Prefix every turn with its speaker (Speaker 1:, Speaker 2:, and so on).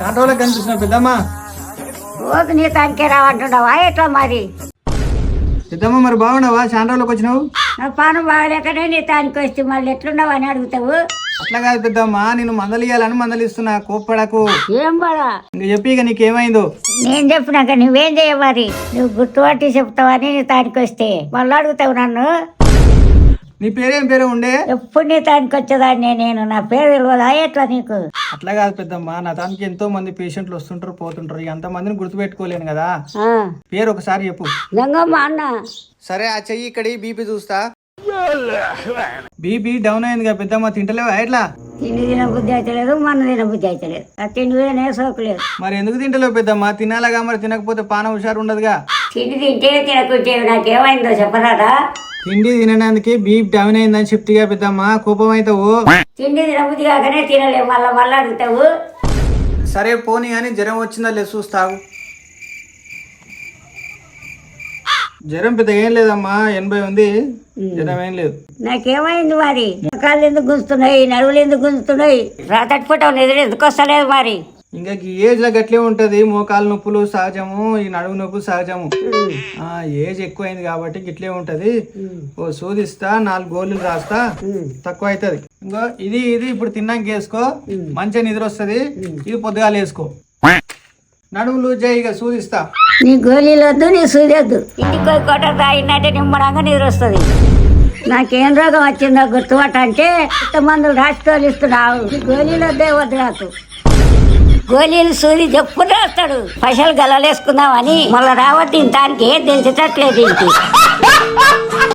Speaker 1: కాంట్రోలో కనిపిస్తున్నా పెద్దమ్మా.
Speaker 2: రోజు నీ తానికే రావంటున్నావా ఎట్లా మరి?
Speaker 1: పెద్దమ్మ మరి బాగున్నావా? చాండ్రోలోకి వచ్చినావు.
Speaker 2: నా పానం బాగలేకనే నీ తానికి వస్తే మళ్ళీ ఎట్లున్నావు అని అడుగుతావు.
Speaker 1: అట్లా కాదు పెద్దమ్మా, నేను మందలియాలని మందలిస్తున్నా, కోప్పడకు.
Speaker 2: ఏం బడా
Speaker 1: ఇంక చెప్పి ఇక నీకేమైందో.
Speaker 2: నేను చెప్పినాక నువ్వేం చేయమరి? నువ్వు గుర్తుపట్టి చెప్తావని నీ తానికి వస్తే మళ్ళీ అడుగుతావు నన్ను.
Speaker 1: నీ పేరేం పేరు ఉండే?
Speaker 2: ఎప్పుడు నీ తానికి వచ్చేదాన్ని నేను. నా పేరు తెలియదా ఎట్లా నీకు?
Speaker 1: అట్లా కాదు పెద్దమ్మా, నా దానికి ఎంతో మంది పేషెంట్లు వస్తుంటారు పోతుంటారు, అంత మందిని గుర్తుపెట్టుకోలేను కదా. పేరు ఒకసారి చెప్పు.
Speaker 2: గంగమ్మ అన్న.
Speaker 1: సరే ఆ చెయ్యి ఇక్కడ బీపీ చూస్తా. బీపీ డౌన్ అయింది కదా పెద్దమ్మ, తింటలేవా ఎట్లా?
Speaker 2: తిండి తిన బుద్ధి అయితలేదు, మన తిన బుద్ధి అయితలేదు. ఆ తిండి తినే సోకలేదు.
Speaker 1: మరి ఎందుకు తింటలేవు పెద్దమ్మ? తినాలగా, మరి తినకపోతే పానం హుషారు ఉండదుగా.
Speaker 2: తిండి తింటే తినకుంటే నాకేమైందో చెప్పరాదా?
Speaker 1: తిండి తినడానికి బీపీ డౌన్ అయిందని చెప్తిగా పెద్దమ్మ, కోపం అవుతావు.
Speaker 2: తిండి తినబుద్ధి కాకనే తినలేవు, మళ్ళా అడుగుతావు.
Speaker 1: సరే పోనీ అని జ్వరం వచ్చిందా లేదు చూస్తావు. జ్వరం పెద్ద ఏం లేదమ్మా, 80 ఉంది. జ్వరం ఏం లేదు.
Speaker 2: నాకేమైంది మరి? కాళ్ళు ఎందుకు గుంజుతున్నాయి, నడువులు ఎందుకు గుంజుతున్నాయి? రాతట్టుకుంటావు, నిద్ర ఎందుకు వస్తలేదు మరి?
Speaker 1: ఇంకా ఏజ్ లో గట్లే ఉంటది, మోకాలు నొప్పులు సహజము, ఈ నడుము నొప్పులు సహజము. ఏజ్ ఎక్కువైంది కాబట్టి గిట్లే ఉంటది. ఓ సూదిస్తా, 4 గోళీలు రాస్తా, తక్కువ అవుతుంది. ఇంకో ఇది ఇప్పుడు తిన్నాక వేసుకో, మంచిగా నిద్ర వస్తుంది. ఇది పొద్దుగాలు వేసుకో. నడుము లూజ్ చేయి, ఇక సూదిస్తా.
Speaker 2: నీ గోళీలు వద్దు, నీ సూది వద్దు. ఇంటికి కొట్ట తాగినట్టే నిమ్మడంగా నిద్ర వస్తుంది. నాకేం రోగం వచ్చిందో గుర్తుపట్ట అంటే మందులు రాసి తోలిస్తున్నావు. గోళీలు వద్దే వద్దు నాకు. గోళీలు సూది చెప్పుకుంటూ వస్తాడు. పైసలు గలలేసుకుందామని మళ్ళీ రావద్దు. దానికి ఏం తెలిసేటట్లేదు ఇంటి.